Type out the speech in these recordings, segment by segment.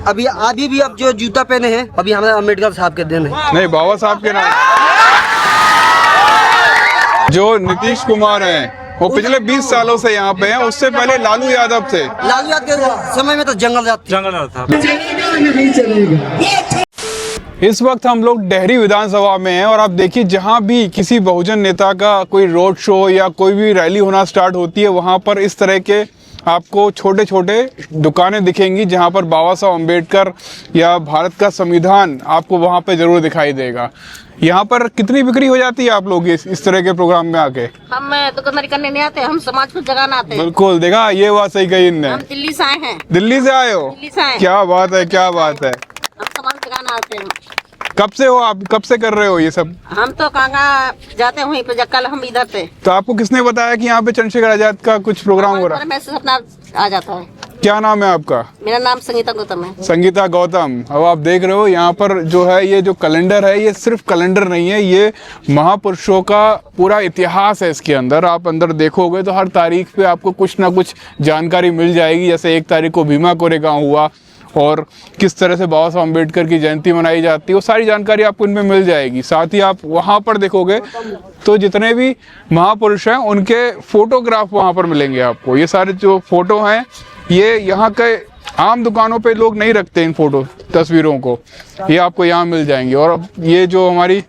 अभी भी अब जो जूता पहने हैं अभी हमारे अम्बेडकर साहब के दिन है। नहीं, बाबा साहब के नाम। जो नीतीश कुमार हैं वो पिछले 20 सालों से यहाँ पे हैं, उससे पहले लालू यादव थे। लालू यादव के समय में तो जंगल था। इस वक्त हम लोग डेहरी विधानसभा में हैं और आप देखिए जहाँ भी किसी बहुजन नेता का कोई रोड शो या कोई भी रैली होना स्टार्ट होती है, वहाँ पर इस तरह के आपको छोटे छोटे दुकानें दिखेंगी जहाँ पर बाबा साहब अम्बेडकर या भारत का संविधान आपको वहाँ पे जरूर दिखाई देगा। यहाँ पर कितनी बिक्री हो जाती है आप लोग इस तरह के प्रोग्राम में आके? हम दुकानदारी करने नहीं आते, हम समाज को जगाना आते हैं। बिल्कुल, देखा, ये बात सही कही इनने। हम दिल्ली से आए हैं। दिल्ली से आए हो? दिल्ली से आए। क्या बात है, क्या बात है। हम समाज जगाना आते हैं। कब से हो आप, कब से कर रहे हो ये सब? हम तो कहाँ जाते हैं वहीं पे, कल हम इधर थे। तो आपको किसने बताया कि यहाँ पे चंद्रशेखर आजाद का कुछ प्रोग्राम हो रहा है? मैसेज अपना आ जाता है। क्या नाम है आपका? मेरा नाम संगीता गौतम है। संगीता गौतम। अब आप देख रहे हो यहाँ पर जो है ये जो कैलेंडर है, ये सिर्फ कैलेंडर नहीं है, ये महापुरुषों का पूरा इतिहास है। इसके अंदर आप अंदर देखोगे तो हर तारीख पे आपको कुछ ना कुछ जानकारी मिल जाएगी। जैसे 1 तारीख को भीमा कोरेगांव हुआ और किस तरह से बाबा साहब अम्बेडकर की जयंती मनाई जाती है, वो सारी जानकारी आपको इनमें मिल जाएगी। साथ ही आप वहाँ पर देखोगे तो जितने भी महापुरुष हैं उनके फोटोग्राफ वहाँ पर मिलेंगे आपको। ये सारे जो फोटो हैं ये यहाँ के आम दुकानों पे लोग नहीं रखते इन फोटो तस्वीरों को, ये आपको यहाँ मिल जाएंगी। और अब ये जो हमारी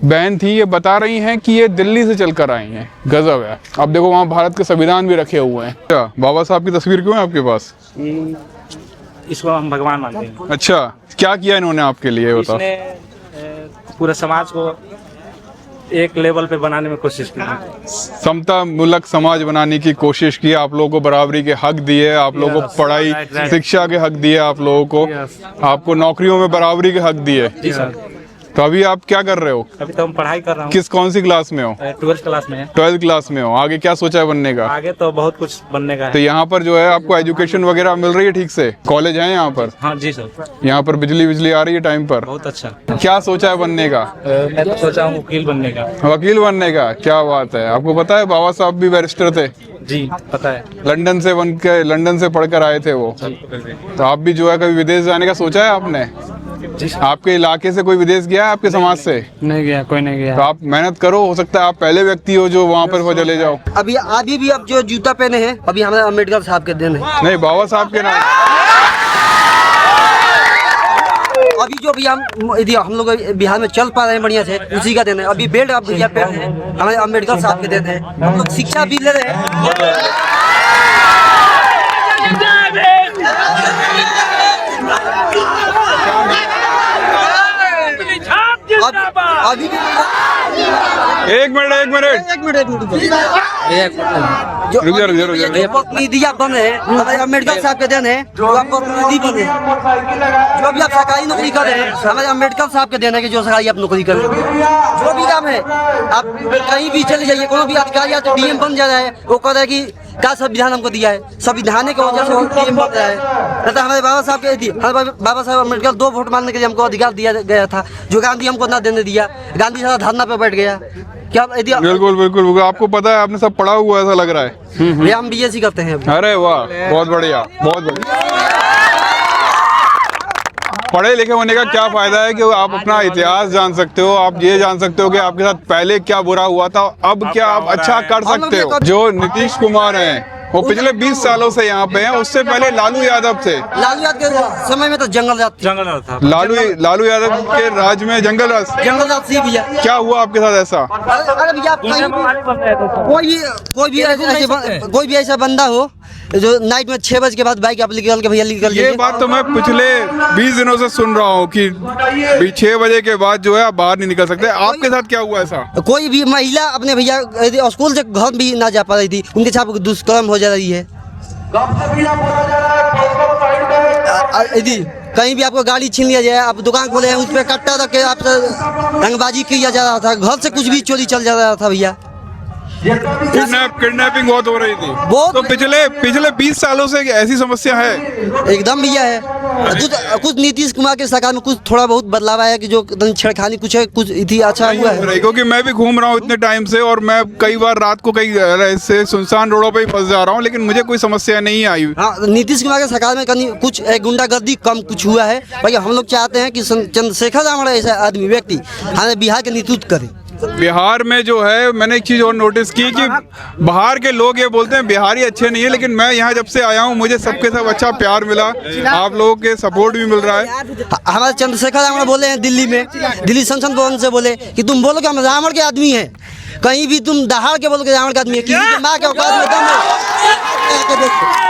बहन थी ये बता रही हैं कि ये दिल्ली से चलकर आई हैं। गजब है। अब देखो वहाँ भारत के संविधान भी रखे हुए हैं। अच्छा, बाबा साहब की तस्वीर क्यों है आपके पास? इसको हम भगवान मानते हैं। अच्छा, क्या किया इन्होंने आपके लिए बताओ? इसने पूरे समाज को एक लेवल पे बनाने में कोशिश की, समता मूलक समाज बनाने की कोशिश की। आप लोगों को बराबरी के हक दिए, आप लोगों को पढ़ाई शिक्षा के हक दिए, आप लोगों को आपको नौकरियों में बराबरी के हक दिए। जी सर। तो अभी आप क्या कर रहे हो? अभी तो हम पढ़ाई कर रहा हूँ। कौन सी क्लास में हो? 12th क्लास में है। 12th क्लास में हो। आगे क्या सोचा है बनने का? आगे तो बहुत कुछ बनने का है। तो यहाँ पर जो है आपको एजुकेशन वगैरह मिल रही है ठीक से? कॉलेज है यहाँ पर? हाँ जी सर। यहाँ पर बिजली आ रही है टाइम पर? बहुत अच्छा। क्या सोचा है बनने का? मैं तो सोचा हूँ वकील बनने का। वकील बनने का? क्या बात है। आपको पता है बाबा साहब भी बैरिस्टर थे? जी पता है। लंदन से पढ़कर आए थे वो। तो आप भी जो है कभी विदेश जाने का सोचा है आपने? जी। आपके इलाके से कोई विदेश गया है आपके समाज से? नहीं गया, कोई नहीं गया। तो आप मेहनत करो, हो सकता है आप पहले व्यक्ति हो जो वहाँ पर चले जाओ। अभी भी अब जो जूता पहने हैं अभी हमारे अम्बेडकर साहब के दिन है। नहीं, बाबा साहब के नाम। अभी जो भी हम लोग बिहार में चल पा रहे हैं बढ़िया से, उसी का दिन है। अभी बेल्ट अब भैया पहने हैं हमारे अम्बेडकर साहब के दिन है। हम लोग शिक्षा भी ले रहे हैं। अभी एक मिनट जो प्रतिनिधि आप बने हमारे अम्बेडकर साहब के दिन है। जो आप प्रतिनिधि बने, जो भी आप सरकारी नौकरी कर रहे हैं हमारे अम्बेडकर साहब के दिन है कि जो सरकारी आप नौकरी कर रहे हैं। जो भी काम है आप कहीं भी चले जाइए, कोनो भी अधिकारी या तो डीएम बन जा रहा है, वो कह रहा है कि क्या संविधान हमको दिया है, संविधान की वजह से वो डीएम बन रहा है। तो हमारे बाबा साहब के बाबा साहब अम्बेडकर 2 वोट मांगने के लिए हमको अधिकार दिया गया था, जो गांधी हमको ना देने दिया। गांधी सारा धरना पे बैठ गया। क्या बिल्कुल आपको पता है, आपने सब पढ़ा हुआ ऐसा लग रहा है। भैया हम बीएससी करते हैं अभी। अरे वाह, बहुत बढ़िया, बहुत बढ़िया। पढ़े लिखे होने का क्या फायदा है कि आप अपना इतिहास जान सकते हो, आप ये जान सकते हो कि आपके साथ पहले क्या बुरा हुआ था, अब क्या आप अच्छा कर सकते हो। जो नीतीश कुमार हैं वो पिछले 20 सालों से यहाँ पे हैं, उससे पहले लालू यादव थे। लालू यादव के समय में तो जंगल था। लालू यादव के राज में जंगल राज थी भैया। क्या हुआ आपके साथ ऐसा? अरे भैया कोई भी ऐसा बंदा हो जो नाइट में 6 बजे के बाद बाइक आप निकल के निकल। ये बात तो मैं पिछले 20 दिनों से सुन रहा हूँ कि 6 बजे के बाद जो है आप बाहर नहीं निकल सकते। आपके साथ क्या हुआ ऐसा? कोई भी महिला अपने भैया स्कूल से घर भी ना जा पा रही थी, उनके साथ दुष्कर्म हो जा रही है। कहीं भी आपको गाड़ी छीन लिया जाए, आप दुकान खोले हैं उस पर कट्टा रख के आप रंगबाजी किया जा रहा था, घर से कुछ भी चोरी चल जा रहा था भैया। किडनैपिंग बहुत हो रही थी। बहुत। तो पिछले 20 सालों से ऐसी समस्या है? एकदम भैया है। कुछ नीतीश कुमार के सरकार में कुछ थोड़ा बहुत बदलाव आया कि जो छेड़खानी कुछ है, कुछ इतनी अच्छा हुआ है। क्योंकि मैं भी घूम रहा हूँ इतने टाइम से, और मैं कई बार रात को कई ऐसे सुनसान रोडों पे ही फंस जा रहा हूँ, लेकिन मुझे कोई समस्या नहीं आई। हाँ, नीतीश कुमार के सरकार में कहीं कुछ गुंडागर्दी कम कुछ हुआ है। भैया हम लोग चाहते हैं कि चंद्रशेखर आजाद ऐसा आदमी व्यक्ति हमें बिहार के नेतृत्व करे। बिहार में जो है, मैंने एक चीज़ और नोटिस की कि बाहर के लोग ये बोलते हैं बिहारी अच्छे नहीं है, लेकिन मैं यहाँ जब से आया हूँ मुझे सबके सब अच्छा प्यार मिला, आप लोगों के सपोर्ट भी मिल रहा है। हमारे चंद्रशेखर आजाद बोले हैं दिल्ली में, दिल्ली संसद भवन से बोले कि तुम बोलो कि हम रावण के आदमी हैं, कहीं भी तुम दहाड़ के बोलो कि रावण के आदमी है, किसी के माँ के औकात में दम है।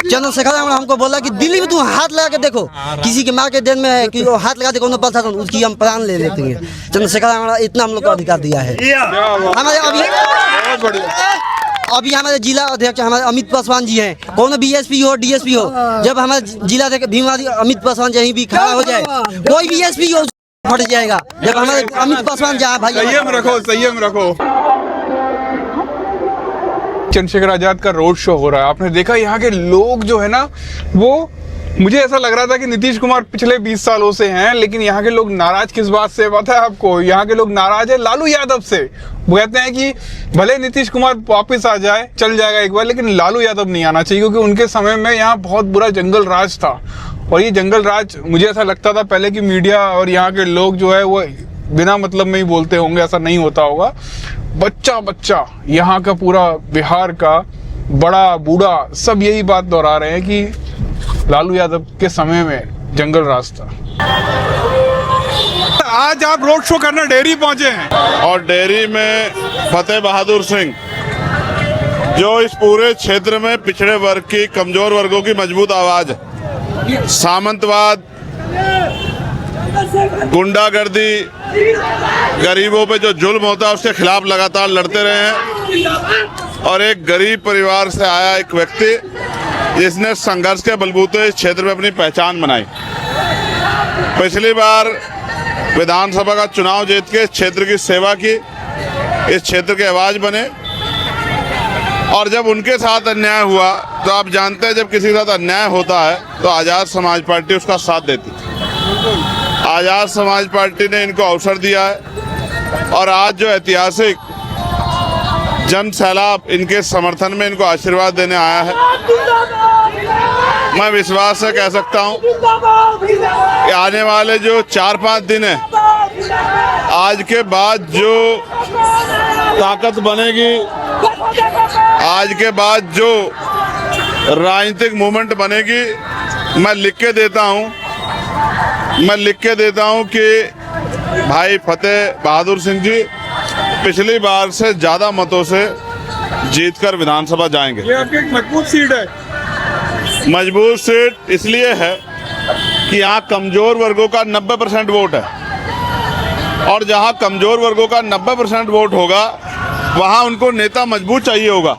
चंद्रशेखर आजाद हमको बोला कि दिल्ली में तुम हाथ लगा के देखो, किसी के माँ के दिन में है कि वो हाथ लगा दे कोनो प्रशासन, उसकी हम प्राण ले लेते हैं। चंद्रशेखर आजाद इतना हम लोग को अधिकार दिया है। हमारे अभी हमारे जिला अध्यक्ष हमारे अमित पासवान जी हैं, कौन बीएसपी हो डीएसपी हो, जब हमारे जिला अध्यक्ष भीमवादी अमित पासवान कहीं भी खड़ा हो जाए, कोई भी एसपी हो फट जाएगा। जब हमारे अमित पासवान जाए भाई, संयम रखो। चंद्रशेखर आजाद का रोड शो हो रहा है, आपने देखा यहाँ के लोग जो है ना, वो मुझे ऐसा लग रहा था कि नीतीश कुमार पिछले 20 सालों से हैं, लेकिन यहाँ के लोग नाराज किस बात से पता है आपको? यहाँ के लोग नाराज है लालू यादव से। वो कहते हैं कि भले नीतीश कुमार वापस आ जाए, चल जाएगा एक बार, लेकिन लालू यादव नहीं आना चाहिए, क्योंकि उनके समय में यहाँ बहुत बुरा जंगल राज था। और ये जंगल राज मुझे ऐसा लगता था पहले कि मीडिया और यहाँ के लोग जो है वो बिना मतलब में ही बोलते होंगे, ऐसा नहीं होता होगा। बच्चा यहाँ का पूरा बिहार का बड़ा बूढ़ा सब यही बात दोहरा रहे हैं कि लालू यादव के समय में जंगल राज था। आज आप रोड शो करना डेयरी पहुंचे हैं, और डेयरी में फतेह बहादुर सिंह जो इस पूरे क्षेत्र में पिछड़े वर्ग की, कमजोर वर्गों की मजबूत आवाज है। सामंतवाद, गुंडागर्दी, गरीबों पे जो जुल्म होता है उसके खिलाफ लगातार लड़ते रहे हैं। और एक गरीब परिवार से आया एक व्यक्ति जिसने संघर्ष के बलबूते इस क्षेत्र में अपनी पहचान बनाई। पिछली बार विधानसभा का चुनाव जीत के इस क्षेत्र की सेवा की, इस क्षेत्र के आवाज बने। और जब उनके साथ अन्याय हुआ तो आप जानते हैं जब किसी के साथ अन्याय होता है तो आज़ाद समाज पार्टी उसका साथ देती। आज़ाद समाज पार्टी ने इनको अवसर दिया है, और आज जो ऐतिहासिक जन सैलाब इनके समर्थन में इनको आशीर्वाद देने आया है, मैं विश्वास से कह सकता हूं कि आने वाले जो 4-5 दिन है, आज के बाद जो ताकत बनेगी, आज के बाद जो राजनीतिक मूवमेंट बनेगी, मैं लिख के देता हूं कि भाई फतेह बहादुर सिंह जी पिछली बार से ज्यादा मतों से जीतकर विधानसभा जाएंगे। ये आपकी एक मजबूत सीट है। मजबूत सीट इसलिए है कि यहाँ कमजोर वर्गों का 90% वोट है, और जहाँ कमजोर वर्गों का 90% वोट होगा वहाँ उनको नेता मजबूत चाहिए होगा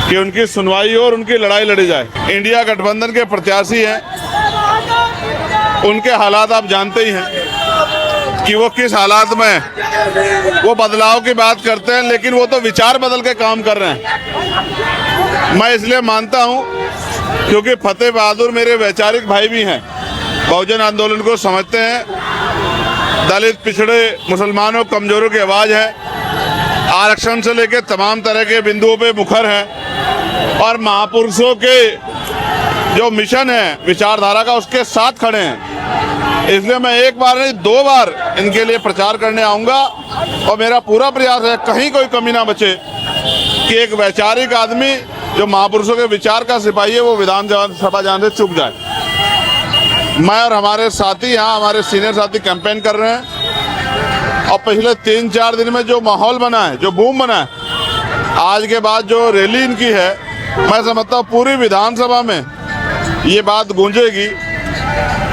कि उनकी सुनवाई हो और उनकी लड़ाई लड़ी जाए। इंडिया गठबंधन के प्रत्याशी हैं, उनके हालात आप जानते ही हैं कि वो किस हालात में वो बदलाव की बात करते हैं, लेकिन वो तो विचार बदल के काम कर रहे हैं। मैं इसलिए मानता हूं क्योंकि फतेह बहादुर मेरे वैचारिक भाई भी हैं, बहुजन आंदोलन को समझते हैं, दलित, पिछड़े, मुसलमानों, कमजोरों की आवाज़ है, आरक्षण से लेकर तमाम तरह के बिंदुओं पे मुखर हैं, और महापुरुषों के जो मिशन है विचारधारा का उसके साथ खड़े हैं। इसलिए मैं एक बार नहीं 2 बार इनके लिए प्रचार करने आऊँगा, और मेरा पूरा प्रयास है कहीं कोई कमी ना बचे कि एक वैचारिक आदमी जो महापुरुषों के विचार का सिपाही है वो विधानसभा जाने से चूक जाए। मैं और हमारे साथी यहाँ, हमारे सीनियर साथी कैंपेन कर रहे हैं, और पिछले 3-4 दिन में जो माहौल बना है, जो बूम बना है, आज के बाद जो रैली इनकी है, मैं समझता हूँ पूरी विधानसभा में ये बात गूंजेगी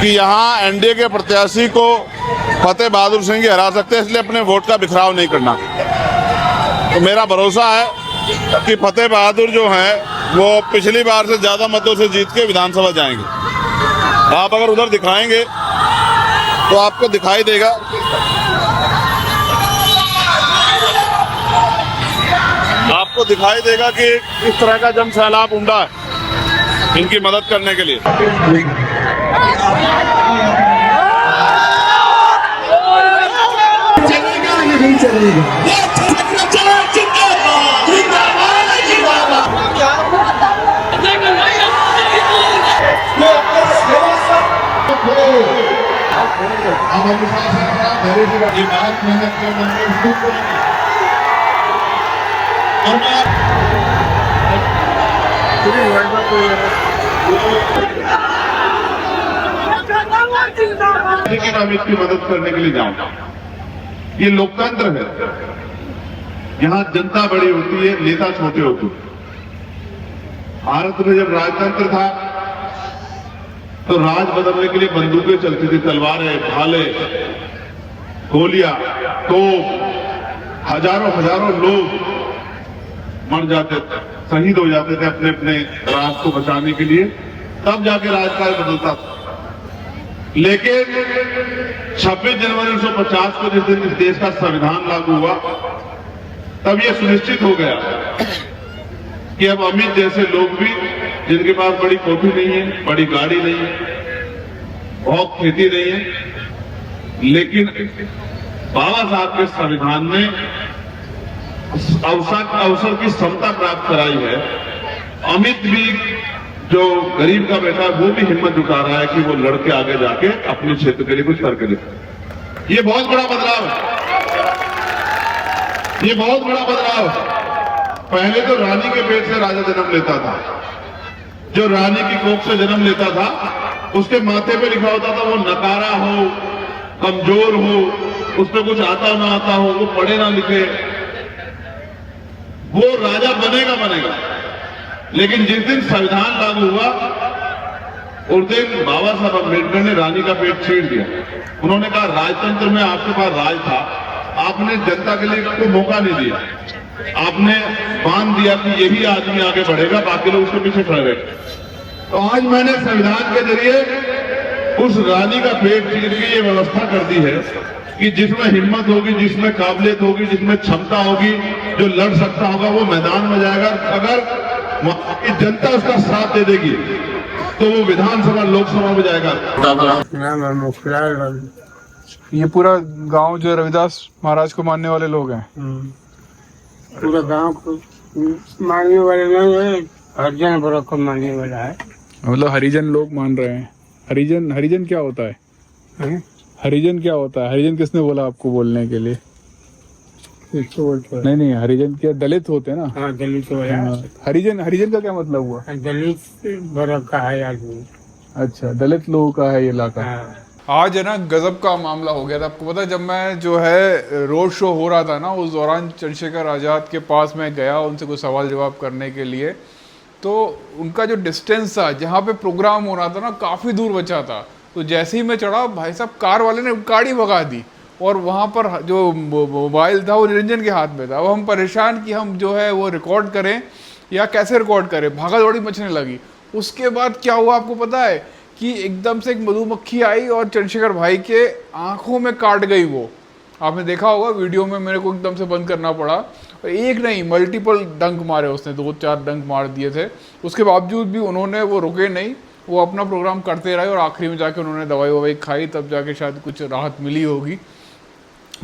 कि यहाँ एनडीए के प्रत्याशी को फतेह बहादुर सिंह ही हरा सकते हैं, इसलिए अपने वोट का बिखराव नहीं करना। तो मेरा भरोसा है कि फतेह बहादुर जो हैं वो पिछली बार से ज़्यादा मतों से जीत के विधानसभा जाएंगे। आप अगर उधर दिखाएंगे तो आपको दिखाई देगा आपको दिखाई देगा कि इस तरह का जन सैलाब उमड़ा है इनकी मदद करने के लिए। लेकिन हम इसकी मदद करने के लिए जाऊंगा। ये लोकतंत्र है, यहाँ जनता बड़ी होती है, नेता छोटे होते हैं। भारत में जब राजतंत्र था तो राज बदलने के लिए बंदूकें चलती थी, तलवारें, भाले, गोलियां, तोप, हजारों हजारों लोग मर जाते थे, शहीद हो जाते थे अपने अपने राज को बचाने के लिए, तब जाके राजकाज बदलता था। लेकिन 26 जनवरी 1950 को जिस दिन इस देश का संविधान लागू हुआ, तब यह सुनिश्चित हो गया कि अब अमित जैसे लोग भी, जिनके पास बड़ी कोठी नहीं है, बड़ी गाड़ी नहीं है, बहुत खेती नहीं है, लेकिन बाबा साहब के संविधान में अवसर की समता प्राप्त कराई है। अमित भी, जो गरीब का बेटा, वो भी हिम्मत जुटा रहा है कि वो लड़के आगे जाके अपने क्षेत्र के लिए कुछ करके दिखाए। ये बहुत बड़ा बदलाव है, ये बहुत बड़ा बदलाव है। पहले तो रानी के पेट से राजा जन्म लेता था, जो रानी की कोख से जन्म लेता था उसके माथे पे लिखा होता था वो नकारा हो, कमजोर हो, उसमें कुछ आता ना आता हो, वो पढ़े ना लिखे, वो राजा बनेगा बनेगा। लेकिन जिस दिन संविधान लागू हुआ उस दिन बाबा साहब अम्बेडकर ने रानी का पेट छीन दिया। उन्होंने कहा राजतंत्र में आपके पास राज था, आपने जनता के लिए कोई मौका नहीं दिया, आपने बांध दिया कि यही आदमी आगे बढ़ेगा, बाकी लोग उसके पीछे खड़े रहे। तो आज मैंने संविधान के जरिए उस रानी का पेट चीर के ये व्यवस्था कर दी है कि जिसमें हिम्मत होगी, जिसमें काबिलियत होगी, जिसमें क्षमता होगी, जो लड़ सकता होगा वो मैदान में जाएगा। अगर जनता उसका साथ दे देगी तो वो विधानसभा लोकसभा में जाएगा। ये पूरा गांव जो रविदास महाराज को मानने वाले लोग हैं। पूरा गांव को मानने वाले नहीं है, हरिजन बड़ा को मानने वाला है। मतलब हरिजन लोग मान रहे हैं। हरिजन, हरिजन क्या होता है? हरिजन क्या होता है? हरिजन किसने बोला आपको बोलने के लिए? नहीं, हरिजन क्या दलित होते हैं ना? हाँ, दलित वाला। हरिजन, हरिजन का क्या मतलब हुआ? दलित वर्ग का है आदमी। अच्छा, दलित लोगों का है ये इलाका। हाँ। आज है ना गजब का मामला हो गया था। आपको पता है, जब मैं जो है रोड शो हो रहा था ना, उस दौरान चंद्रशेखर आज़ाद के पास मैं गया उनसे कुछ सवाल जवाब करने के लिए, तो उनका जो डिस्टेंस था जहाँ पे प्रोग्राम हो रहा था ना, काफ़ी दूर बचा था। तो जैसे ही मैं चढ़ा, भाई साहब कार वाले ने गाड़ी भगा दी और वहाँ पर जो मोबाइल था वो निरंजन के हाथ में था। अब हम परेशान कि हम जो है वो रिकॉर्ड करें या कैसे रिकॉर्ड करें, भागा दौड़ी मचने लगी। उसके बाद क्या हुआ आपको पता है कि एकदम से एक मधुमक्खी आई और चंद्रशेखर भाई के आंखों में काट गई। वो आपने देखा होगा वीडियो में, मेरे को एकदम से बंद करना पड़ा। और एक नहीं, मल्टीपल डंक मारे उसने, 2-4 डंक मार दिए थे। उसके बावजूद भी उन्होंने, वो रुके नहीं, वो अपना प्रोग्राम करते रहे और आखिरी में जाके उन्होंने दवाई ववाई खाई, तब जाके शायद कुछ राहत मिली होगी।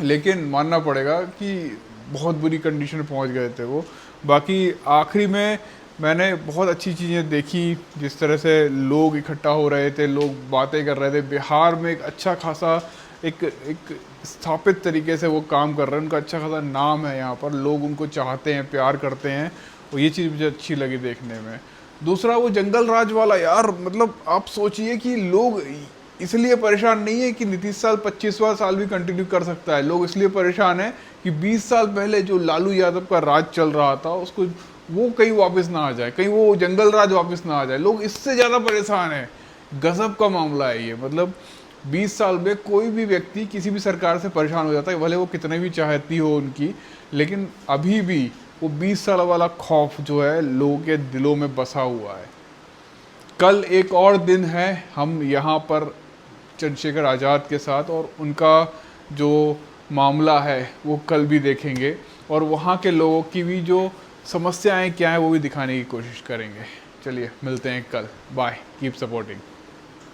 लेकिन मानना पड़ेगा कि बहुत बुरी कंडीशन में पहुँच गए थे वो। बाकी आखिरी में मैंने बहुत अच्छी चीज़ें देखी, जिस तरह से लोग इकट्ठा हो रहे थे, लोग बातें कर रहे थे। बिहार में एक अच्छा खासा एक स्थापित तरीके से वो काम कर रहे हैं, उनका अच्छा खासा नाम है यहाँ पर, लोग उनको चाहते हैं, प्यार करते हैं, और ये चीज़ मुझे अच्छी लगी देखने में। दूसरा वो जंगल राज वाला, यार मतलब आप सोचिए कि लोग इसलिए परेशान नहीं है कि नीतीश साल 25वां साल भी कंटिन्यू कर सकता है। लोग इसलिए परेशान है कि 20 साल पहले जो लालू यादव का राज चल रहा था, उसको वो कहीं वापस ना आ जाए, कहीं वो जंगल राज वापस ना आ जाए। लोग इससे ज़्यादा परेशान है। गजब का मामला है ये। मतलब 20 साल में कोई भी व्यक्ति किसी भी सरकार से परेशान हो जाता है, भले वो कितने भी चाहती हो उनकी, लेकिन अभी भी वो 20 साल वाला खौफ जो है लोगों के दिलों में बसा हुआ है। कल एक और दिन है, हम यहाँ पर चंद्रशेखर आज़ाद के साथ और उनका जो मामला है वो कल भी देखेंगे, और वहाँ के लोगों की भी जो समस्याएं क्या है वो भी दिखाने की कोशिश करेंगे। चलिए मिलते हैं कल, बाय, कीप सपोर्टिंग।